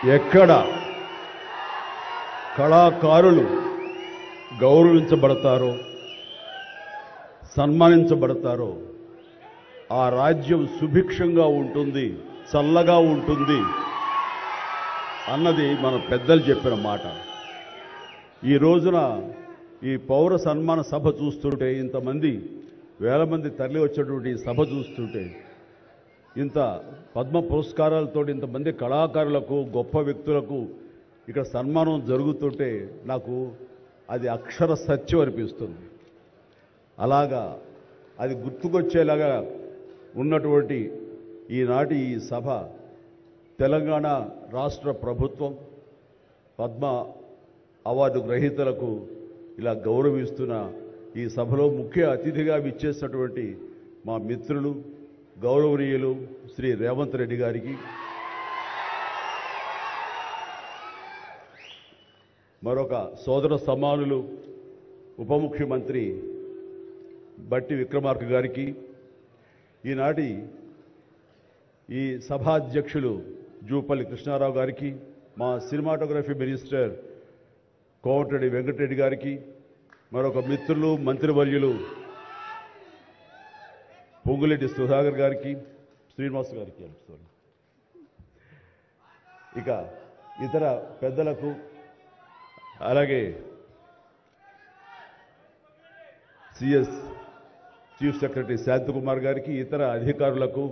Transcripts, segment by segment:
ఎక్కడ కళాకారులు గౌరవించబడతారో సన్మానించబడతారో ఆ రాజ్యం సుభిక్షంగా ఉంటుంది, చల్లగా ఉంటుంది అన్నది మన పెద్దలు చెప్పిన మాట. ఈ రోజున ఈ పౌర సన్మాన సభ చూస్తుంటే, ఇంతమంది వేల మంది తరలి వచ్చేటువంటి సభ చూస్తుంటే, ఇంత పద్మ పురస్కారాలతో ఇంతమంది కళాకారులకు గొప్ప వ్యక్తులకు ఇక్కడ సన్మానం జరుగుతుంటే నాకు అది అక్షర సత్యం అనిపిస్తుంది. అలాగా అది గుర్తుకొచ్చేలాగా ఉన్నటువంటి ఈనాటి ఈ సభ తెలంగాణ రాష్ట్ర ప్రభుత్వం పద్మ అవార్డు గ్రహీతలకు ఇలా గౌరవిస్తున్న ఈ సభలో ముఖ్య అతిథిగా విచ్చేసినటువంటి మా మిత్రులు గౌరవనీయులు శ్రీ రేవంత్ రెడ్డి గారికి, మరొక సోదర సమానులు ఉప ముఖ్యమంత్రి బట్టి విక్రమార్క గారికి, ఈనాటి ఈ సభాధ్యక్షులు జూపల్లి కృష్ణారావు గారికి, మా సినిమాటోగ్రఫీ మినిస్టర్ కోమటిరెడ్డి వెంకటరెడ్డి గారికి, మరొక మిత్రులు మంత్రివర్యులు పొంగులేటి సుధాకర్ గారికి, శ్రీనివాస్ గారికి, ఇక ఇతర పెద్దలకు, అలాగే సిఎస్ చీఫ్ సెక్రటరీ శాంతికుమార్ గారికి, ఇతర అధికారులకు,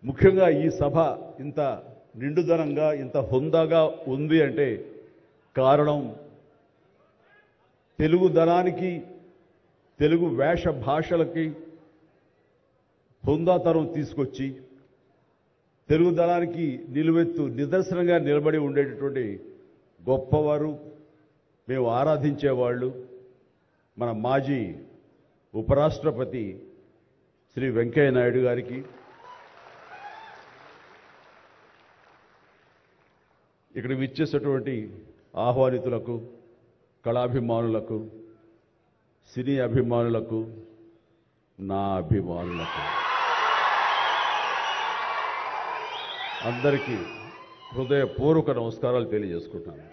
ముఖ్యంగా ఈ సభ ఇంత నిండుదనంగా ఇంత హుందాగా ఉంది అంటే కారణం తెలుగుదనానికి, తెలుగు వేష భాషలకి హుందాతనం తీసుకొచ్చి తెలుగుదనానికి నిలువెత్తు నిదర్శనంగా నిలబడి ఉండేటటువంటి గొప్పవారు, మేము ఆరాధించేవాళ్ళు మన మాజీ ఉపరాష్ట్రపతి శ్రీ వెంకయ్య నాయుడు గారికి, ఇక్కడ విచ్చేసినటువంటి ఆహ్వానితులకు, కళాభిమానులకు, సినీ అభిమానులకు, నా అభిమానులకు అందరికీ హృదయపూర్వక నమస్కారాలు తెలియజేసుకుంటాను.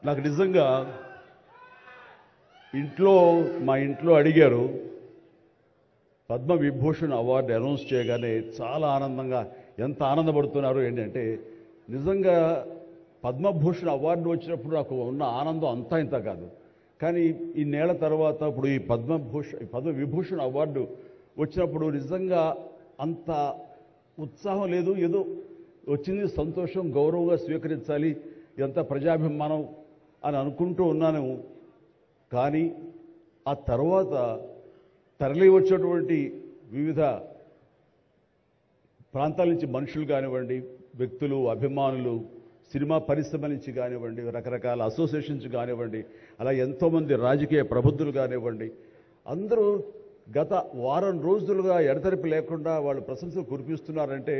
నాకు నిజంగా మా ఇంట్లో అడిగారు, పద్మ విభూషణ్ అవార్డు అనౌన్స్ చేయగానే చాలా ఆనందంగా, ఎంత ఆనందపడుతున్నారు ఏంటంటే, నిజంగా పద్మభూషణ్ అవార్డు వచ్చినప్పుడు నాకు ఉన్న ఆనందం అంతా ఇంత కాదు. కానీ ఇన్నేళ్ల తర్వాత ఇప్పుడు ఈ పద్మ విభూషణ్ అవార్డు వచ్చినప్పుడు నిజంగా అంత ఉత్సాహం లేదు. ఏదో వచ్చింది, సంతోషం, గౌరవంగా స్వీకరించాలి, ఎంత ప్రజాభిమానం అని అనుకుంటూ ఉన్నాను. కానీ ఆ తర్వాత తరలి వచ్చేటువంటి వివిధ ప్రాంతాల నుంచి మనుషులు కానివ్వండి, వ్యక్తులు, అభిమానులు, సినిమా పరిశ్రమ నుంచి కానివ్వండి, రకరకాల అసోసియేషన్స్ కానివ్వండి, అలా ఎంతోమంది రాజకీయ ప్రబుద్ధులు కానివ్వండి, అందరూ గత వారం రోజులుగా ఎడతెరిపి లేకుండా వాళ్ళు ప్రశంసలు కురిపిస్తున్నారంటే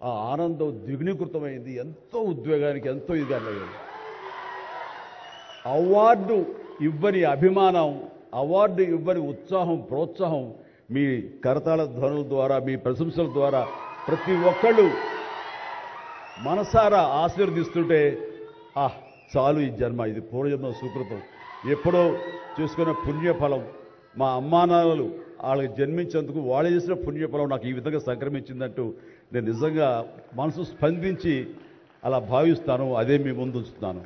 ఆ ఆనందం ద్విగుణీకృతమైంది. ఎంతో ఉద్వేగానికి, ఎంతో ఇదిగా అయ్యింది. అవార్డు ఇవ్వని అభిమానం, అవార్డు ఇవ్వని ఉత్సాహం, ప్రోత్సాహం మీ కరతాళ ధ్వనుల ద్వారా, మీ ప్రశంసల ద్వారా ప్రతి ఒక్కళ్ళు మనసారా ఆశీర్వదిస్తుంటే, చాలు ఈ జన్మ, ఇది పూర్వజన్మ సుకృతం, ఎప్పుడో చేసుకున్న పుణ్యఫలం, మా అమ్మానాన్నలు వాళ్ళకి జన్మించేందుకు వాళ్ళు చేసిన పుణ్యఫలం నాకు ఈ విధంగా సంక్రమించిందంటూ నేను నిజంగా మనసు స్పందించి అలా భావిస్తాను. అదే మీ ముందు ఉంచుతున్నాను.